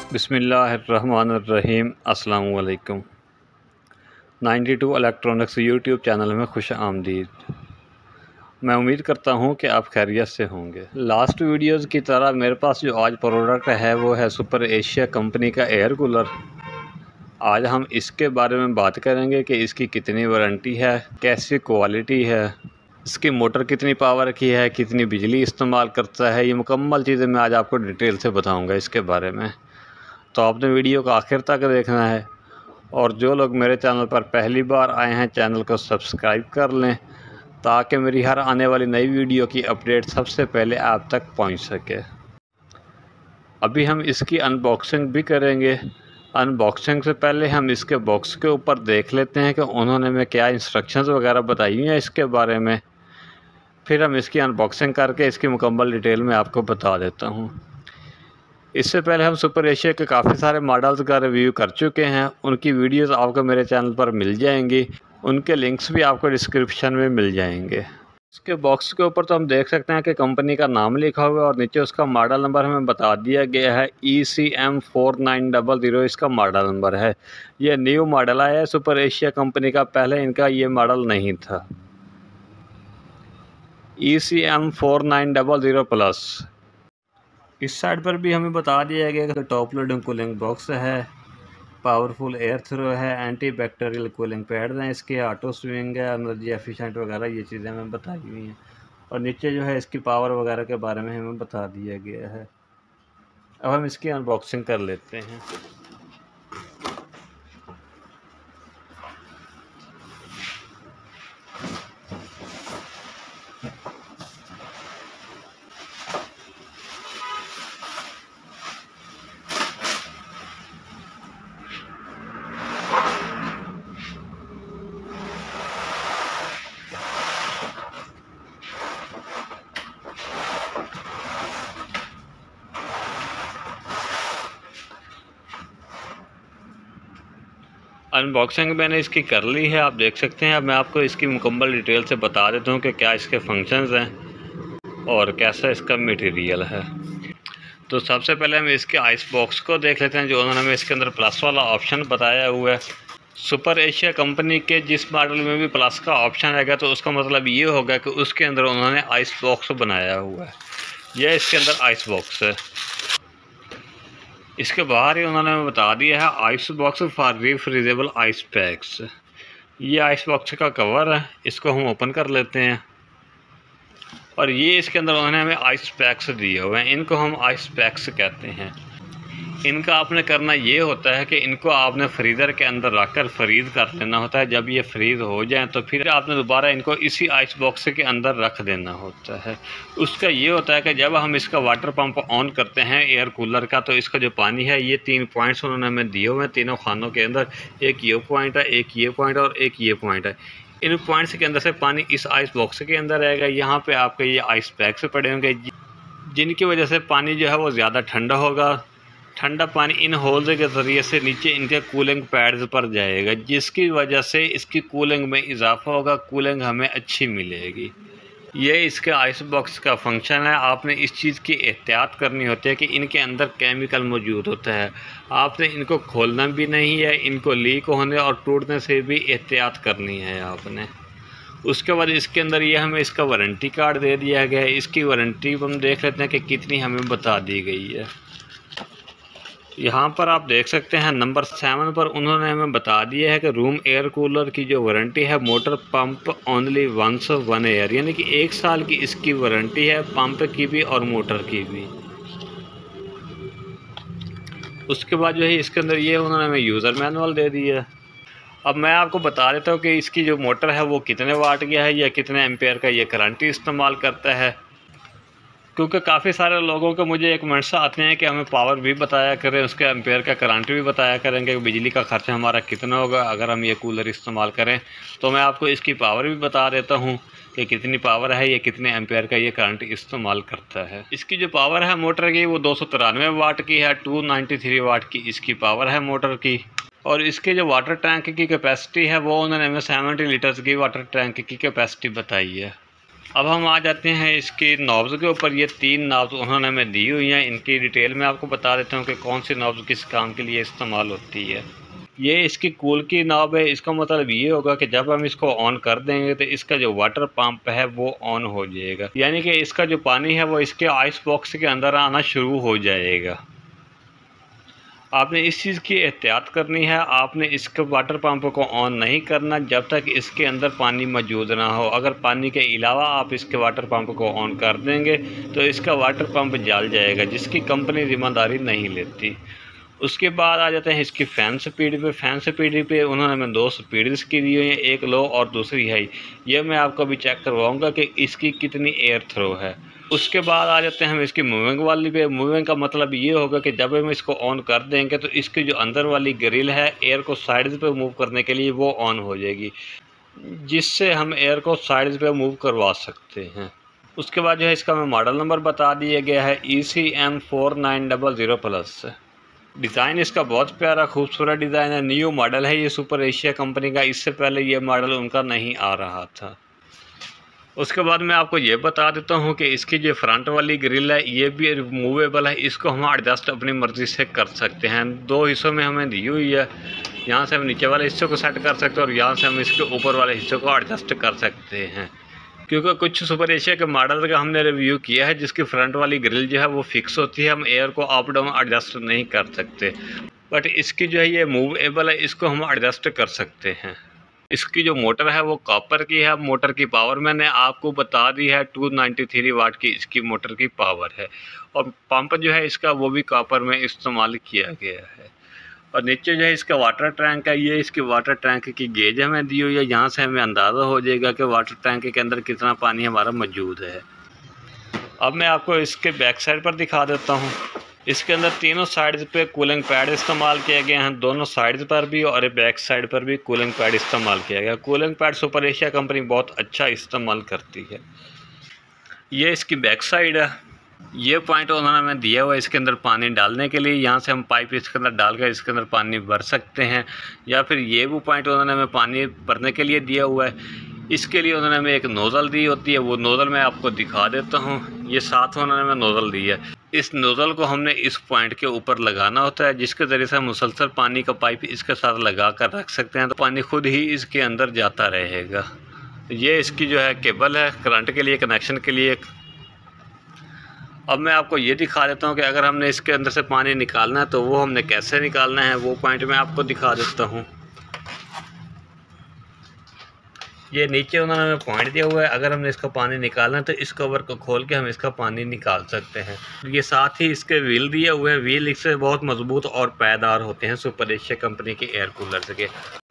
बिस्मिल्लाहिर्रहमानिर्रहीम। अस्सलामु अलैकुम। 92 इलेक्ट्रॉनिक्स यूट्यूब चैनल में खुश आमदीद। मैं उम्मीद करता हूं कि आप खैरियत से होंगे। लास्ट वीडियोस की तरह मेरे पास जो आज प्रोडक्ट है वो है सुपर एशिया कंपनी का एयर कूलर। आज हम इसके बारे में बात करेंगे कि इसकी कितनी वारंटी है, कैसी क्वालिटी है, इसकी मोटर कितनी पावर की है, कितनी बिजली इस्तेमाल करता है। ये मुकम्मल चीज़ें मैं आज आपको डिटेल से बताऊँगा इसके बारे में। तो आपने वीडियो को आखिर तक देखना है और जो लोग मेरे चैनल पर पहली बार आए हैं चैनल को सब्सक्राइब कर लें ताकि मेरी हर आने वाली नई वीडियो की अपडेट सबसे पहले आप तक पहुंच सके। अभी हम इसकी अनबॉक्सिंग भी करेंगे। अनबॉक्सिंग से पहले हम इसके बॉक्स के ऊपर देख लेते हैं कि उन्होंने हमें क्या इंस्ट्रक्शंस वगैरह बताई हैं इसके बारे में। फिर हम इसकी अनबॉक्सिंग करके इसकी मुकम्मल डिटेल में आपको बता देता हूँ। इससे पहले हम सुपर एशिया के काफ़ी सारे मॉडल्स का रिव्यू कर चुके हैं, उनकी वीडियोस आपको मेरे चैनल पर मिल जाएंगी। उनके लिंक्स भी आपको डिस्क्रिप्शन में मिल जाएंगे। इसके बॉक्स के ऊपर तो हम देख सकते हैं कि कंपनी का नाम लिखा हुआ है और नीचे उसका मॉडल नंबर हमें बता दिया गया है। ECM4900 इसका मॉडल नंबर है। ये न्यू मॉडल आया है सुपर एशिया कंपनी का, पहले इनका ये मॉडल नहीं था। ECM4900 plus. इस साइड पर भी हमें बता दिया गया कि टॉप लोडिंग कूलिंग बॉक्स है, पावरफुल एयर थ्रो है, एंटी बैक्टीरियल कूलिंग पैड्स हैं इसके, ऑटो स्विंग है, एनर्जी एफिशिएंट वगैरह ये चीज़ें हमें बताई हुई हैं। और नीचे जो है इसकी पावर वगैरह के बारे में हमें बता दिया गया है। अब हम इसकी अनबॉक्सिंग कर लेते हैं। अनबॉक्सिंग मैंने इसकी कर ली है, आप देख सकते हैं। अब मैं आपको इसकी मुकम्मल डिटेल से बता देता हूँ कि क्या इसके फंक्शंस हैं और कैसा इसका मटेरियल है। तो सबसे पहले हम इसके आइस बॉक्स को देख लेते हैं जो उन्होंने हमें इसके अंदर प्लस वाला ऑप्शन बताया हुआ है। सुपर एशिया कंपनी के जिस मॉडल में भी प्लस का ऑप्शन आएगा तो उसका मतलब ये होगा कि उसके अंदर उन्होंने आइस बॉक्स बनाया हुआ है। यह इसके अंदर आइस बॉक्स है। इसके बाहर ही उन्होंने बता दिया है ice box for refreezable ice packs. ये आइस बॉक्स का कवर है, इसको हम ओपन कर लेते हैं और ये इसके अंदर उन्होंने हमें आइस पैक्स दिए हुए हैं। इनको हम आइस पैक्स कहते हैं। इनका आपने करना ये होता है कि इनको आपने फ्रीज़र के अंदर रखकर फ्रीज़ कर लेना होता है। जब ये फ्रीज़ हो जाए तो फिर आपने दोबारा इनको इसी आइस बॉक्स के अंदर रख देना होता है। उसका ये होता है कि जब हम इसका वाटर पंप ऑन करते हैं एयर कूलर का तो इसका जो पानी है ये 3 पॉइंट्स उन्होंने हमें दिए हुए हैं तीनों खानों के अंदर। एक ये पॉइंट है, एक ये पॉइंट और एक ये पॉइंट है। इन पॉइंट्स के अंदर से पानी इस आइस बॉक्स के अंदर आएगा। यहाँ पर आपके ये आइस पैक्स पड़े होंगे जिनकी वजह से पानी जो है वो ज़्यादा ठंडा होगा। ठंडा पानी इन होल्स के ज़रिए से नीचे इनके कूलिंग पैड्स पर जाएगा जिसकी वजह से इसकी कूलिंग में इजाफा होगा, कूलिंग हमें अच्छी मिलेगी। ये इसके आइस बॉक्स का फंक्शन है। आपने इस चीज़ की एहतियात करनी होती है कि इनके अंदर केमिकल मौजूद होता है। आपने इनको खोलना भी नहीं है, इनको लीक होने और टूटने से भी एहतियात करनी है आपने। उसके बाद इसके अंदर ये हमें इसका वारंटी कार्ड दे दिया गया है। इसकी वारंटी हम देख लेते हैं कि कितनी हमें बता दी गई है। यहाँ पर आप देख सकते हैं नंबर 7 पर उन्होंने हमें बता दिया है कि रूम एयर कूलर की जो वारंटी है motor pump only once 1 year, यानी कि 1 साल की इसकी वारंटी है, पंप की भी और मोटर की भी। उसके बाद जो है इसके अंदर ये उन्होंने हमें यूज़र मैनुअल दे दिया है। अब मैं आपको बता देता हूँ कि इसकी जो मोटर है वो कितने वाट की है या कितने एम्पेयर का ये करंट इस्तेमाल करता है, क्योंकि काफ़ी सारे लोगों के मुझे एक कमेंट्स आते हैं कि हमें पावर भी बताया करें, उसके एम्पेयर का करंट भी बताया करेंगे, बिजली का खर्चा हमारा कितना होगा अगर हम ये कूलर इस्तेमाल करें। तो मैं आपको इसकी पावर भी बता देता हूँ कि कितनी पावर है, ये कितने एम्पेयर का ये करंट इस्तेमाल करता है। इसकी जो पावर है मोटर की वो 293 वाट की है। 293 वाट की इसकी पावर है मोटर की। और इसके जो वाटर टैंक की कैपेसिटी है वो उन्होंने हमें 70 लीटर्स की वाटर टैंक की कैपेसिटी बताई है। अब हम आ जाते हैं इसकी नॉब्स के ऊपर। ये 3 नॉब्स उन्होंने हमें दी हुई हैं। इनकी डिटेल में आपको बता देता हूँ कि कौन सी नॉब्स किस काम के लिए इस्तेमाल होती है। ये इसकी कूल की नॉब है। इसका मतलब ये होगा कि जब हम इसको ऑन कर देंगे तो इसका जो वाटर पंप है वो ऑन हो जाएगा, यानी कि इसका जो पानी है वो इसके आइस बॉक्स के अंदर आना शुरू हो जाएगा। आपने इस चीज़ की एहतियात करनी है। आपने इसके वाटर पंप को ऑन नहीं करना जब तक इसके अंदर पानी मौजूद ना हो। अगर पानी के अलावा आप इसके वाटर पंप को ऑन कर देंगे तो इसका वाटर पंप जल जाएगा, जिसकी कंपनी ज़िम्मेदारी नहीं लेती। उसके बाद आ जाते हैं इसकी फ़ैन स्पीड पे। फ़ैन स्पीड पे उन्होंने हमें 2 स्पीड्स की दी हुई हैं, एक लो और दूसरी हाई। ये मैं आपको अभी चेक करवाऊँगा कि इसकी कितनी एयर थ्रो है। उसके बाद आ जाते हैं हम इसकी मूविंग वाली पे। मूविंग का मतलब ये होगा कि जब हम इसको ऑन कर देंगे तो इसकी जो अंदर वाली ग्रिल है एयर को साइड्स पे मूव करने के लिए वो ऑन हो जाएगी, जिससे हम एयर को साइड्स पे मूव करवा सकते हैं। उसके बाद जो है इसका हमें मॉडल नंबर बता दिया गया है ECM 4900+। डिज़ाइन इसका बहुत प्यारा खूबसूरत डिज़ाइन है। न्यू मॉडल है ये सुपर एशिया कंपनी का। इससे पहले ये मॉडल उनका नहीं आ रहा था। उसके बाद मैं आपको ये बता देता हूँ कि इसकी जो फ्रंट वाली ग्रिल है ये भी रिमूवेबल है। इसको हम एडजस्ट अपनी मर्ज़ी से कर सकते हैं। 2 हिस्सों में हमें दी हुई है। यहाँ से हम नीचे वाले हिस्से को सेट कर सकते हैं और यहाँ से हम इसके ऊपर वाले हिस्से को एडजस्ट कर सकते हैं। क्योंकि कुछ सुपर एशिया के मॉडल का हमने रिव्यू किया है जिसकी फ्रंट वाली ग्रिल जो है वो फिक्स होती है, हम एयर को अप डाउन एडजस्ट नहीं कर सकते। बट इसकी जो है ये मूवेबल है, इसको हम एडजस्ट कर सकते हैं। इसकी जो मोटर है वो कॉपर की है। मोटर की पावर मैंने आपको बता दी है, 293 वाट की इसकी मोटर की पावर है। और पंप जो है इसका वो भी कॉपर में इस्तेमाल किया गया है। और नीचे जो है इसका वाटर टैंक है। ये इसकी वाटर टैंक की गेज हमें दी हुई है। यहाँ से हमें अंदाज़ा हो जाएगा कि वाटर टैंक के अंदर कितना पानी हमारा मौजूद है। अब मैं आपको इसके बैक साइड पर दिखा देता हूँ। इसके अंदर तीनों साइड्स पे कूलिंग पैड इस्तेमाल किए गए हैं, दोनों साइड्स पर भी और बैक साइड पर भी कूलिंग पैड इस्तेमाल किया गया। Cooling pad super Asia company बहुत अच्छा इस्तेमाल करती है। ये इसकी बैक साइड है। ये पॉइंट उन्होंने हमें दिया हुआ है इसके अंदर पानी डालने के लिए। यहाँ से हम पाइप इसके अंदर डालकर इसके अंदर पानी भर सकते हैं, या फिर ये वो पॉइंट उन्होंने हमें पानी भरने के लिए दिया हुआ है। इसके लिए उन्होंने हमें एक नोज़ल दी होती है। वो नोज़ल मैं आपको दिखा देता हूँ। ये साथ उन्होंने हमें नोज़ल दी है। इस नोज़ल को हमने इस पॉइंट के ऊपर लगाना होता है, जिसके ज़रिए से हम मुसलसल पानी का पाइप इसके साथ लगा कर रख सकते हैं, तो पानी खुद ही इसके अंदर जाता रहेगा। ये इसकी जो है केबल है करंट के लिए, कनेक्शन के लिए। अब मैं आपको ये दिखा देता हूँ कि अगर हमने इसके अंदर से पानी निकालना है तो वो हमने कैसे निकालना है, वो पॉइंट मैं आपको दिखा देता हूँ। ये नीचे उन्होंने हमें पॉइंट दिया हुआ है। अगर हमने इसका पानी निकालना है तो इस कवर को खोल के हम इसका पानी निकाल सकते हैं। ये साथ ही इसके व्हील दिए हुए हैं। व्हील इससे बहुत मजबूत और पायदार होते हैं सुपर एशिया कंपनी के एयर कूलर के।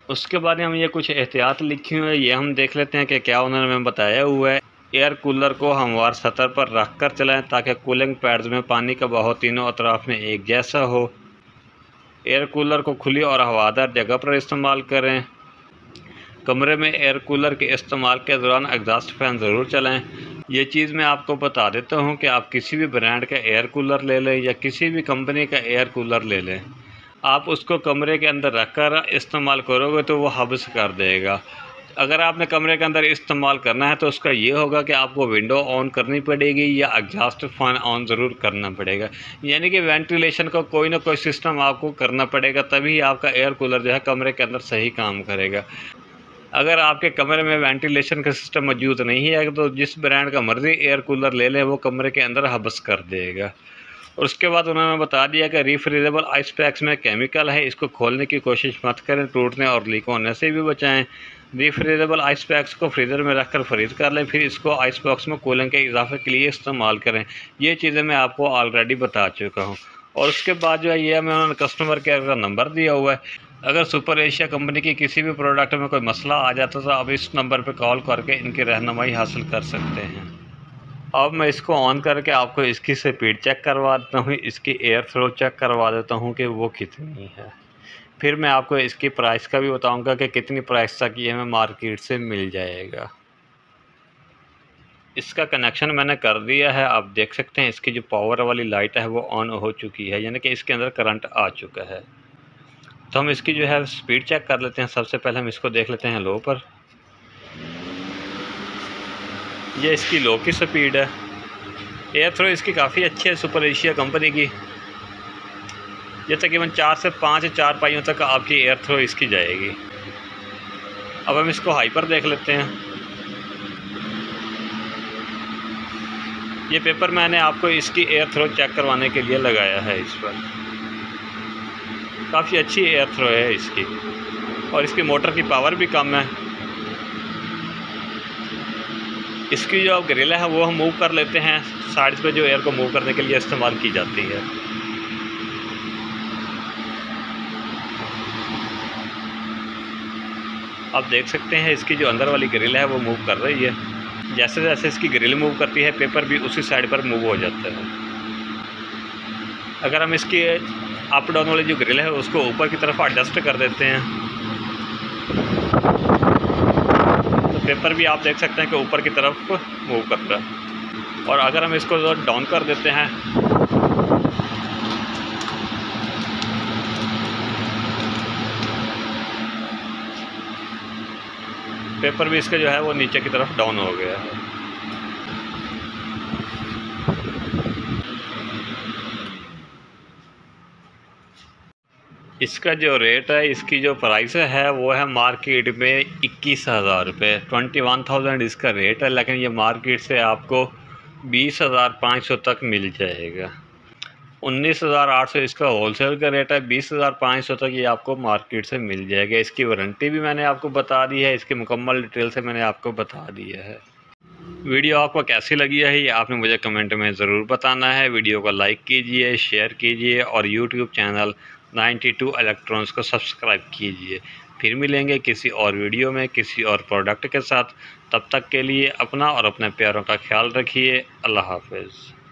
उसके बाद हम ये कुछ एहतियात लिखी हुई है, ये हम देख लेते हैं कि क्या उन्होंने हमें बताया हुआ है। एयर कूलर को हमवार सतह पर रख कर चलाएं ताकि कूलिंग पैड्स में पानी का बहाव तीनों अतराफ में एक जैसा हो। एयर कूलर को खुली और हवादार जगह पर इस्तेमाल करें। कमरे में एयर कूलर के इस्तेमाल के दौरान एग्जॉस्ट फैन ज़रूर चलाएं। ये चीज़ मैं आपको बता देता हूँ कि आप किसी भी ब्रांड का एयर कूलर ले लें या किसी भी कंपनी का एयर कूलर ले लें, आप उसको कमरे के अंदर रख कर इस्तेमाल करोगे तो वो हब्स कर देगा। अगर आपने कमरे के अंदर इस्तेमाल करना है तो उसका ये होगा कि आपको विंडो ऑन करनी पड़ेगी या एग्जॉस्ट फैन ऑन ज़रूर करना पड़ेगा, यानी कि वेंटिलेशन का कोई ना कोई सिस्टम आपको करना पड़ेगा, तभी आपका एयर कूलर जो है कमरे के अंदर सही काम करेगा। अगर आपके कमरे में वेंटिलेशन का सिस्टम मौजूद नहीं है तो जिस ब्रांड का मर्ज़ी एयर कूलर ले लें वो कमरे के अंदर हब्स कर देगा। और उसके बाद उन्होंने बता दिया कि रिफ्रीजेबल आइस पैक्स में केमिकल है, इसको खोलने की कोशिश मत करें, टूटने और लीक होने से भी बचाएं। रिफ्रीजेबल आइस पैक्स को फ्रीज़र में रखकर फ्रीज़ कर लें, फिर इसको आइस बॉक्स में कूलिंग के इजाफे के लिए इस्तेमाल करें। ये चीज़ें मैं आपको ऑलरेडी बता चुका हूँ। और उसके बाद जो है ये हमें उन्होंने कस्टमर केयर का नंबर दिया हुआ है। अगर सुपर एशिया कंपनी की किसी भी प्रोडक्ट में कोई मसला आ जाता तो आप इस नंबर पर कॉल करके इनकी रहनुमाई हासिल कर सकते हैं। अब मैं इसको ऑन करके आपको इसकी स्पीड चेक करवा देता हूँ, इसकी एयर फ्लो चेक करवा देता हूँ कि वो कितनी है। फिर मैं आपको इसकी प्राइस का भी बताऊँगा कि कितनी प्राइस तक ये हमें मार्केट से मिल जाएगा। इसका कनेक्शन मैंने कर दिया है। आप देख सकते हैं इसकी जो पावर वाली लाइट है वो ऑन हो चुकी है, यानी कि इसके अंदर करंट आ चुका है। तो हम इसकी जो है स्पीड चेक कर लेते हैं। सबसे पहले हम इसको देख लेते हैं लो पर। ये इसकी लो की स्पीड है। एयर थ्रो इसकी काफ़ी अच्छी है, सुपर एशिया कंपनी की। ये तकरीबन 4 से 5 चारपाइयों तक आपकी एयर थ्रो इसकी जाएगी। अब हम इसको हाई पर देख लेते हैं। ये पेपर मैंने आपको इसकी एयर थ्रो चेक करवाने के लिए लगाया है इस पर। काफ़ी अच्छी एयर थ्रो है इसकी, और इसकी मोटर की पावर भी कम है। इसकी जो ग्रिल है वो हम मूव कर लेते हैं, साइड्स पे जो एयर को मूव करने के लिए इस्तेमाल की जाती है। आप देख सकते हैं इसकी जो अंदर वाली ग्रिल है वो मूव कर रही है। जैसे जैसे इसकी ग्रिल मूव करती है, पेपर भी उसी साइड पर मूव हो जाता है। अगर हम इसकी अप डाउन वाली जो ग्रिल है उसको ऊपर की तरफ एडजस्ट कर देते हैं, तो पेपर भी आप देख सकते हैं कि ऊपर की तरफ मूव करता है। और अगर हम इसको डाउन कर देते हैं, पेपर भी इसका जो है वो नीचे की तरफ डाउन हो गया है। इसका जो रेट है, इसकी जो प्राइस है वो है मार्केट में 21,000 रुपये, 21,000 इसका रेट है। लेकिन ये मार्केट से आपको 20,500 तक मिल जाएगा। 19,800 इसका होलसेल का रेट है, 20,500 तक ये आपको मार्केट से मिल जाएगा। इसकी वारंटी भी मैंने आपको बता दी है, इसकी मुकम्मल डिटेल से मैंने आपको बता दिया है। वीडियो आपको कैसी लगी है ये आपने मुझे कमेंट में ज़रूर बताना है। वीडियो को लाइक कीजिए, शेयर कीजिए और यूट्यूब चैनल 92 इलेक्ट्रॉनिक्स को सब्सक्राइब कीजिए। फिर मिलेंगे किसी और वीडियो में किसी और प्रोडक्ट के साथ। तब तक के लिए अपना और अपने प्यारों का ख्याल रखिए। अल्लाह हाफ़िज़।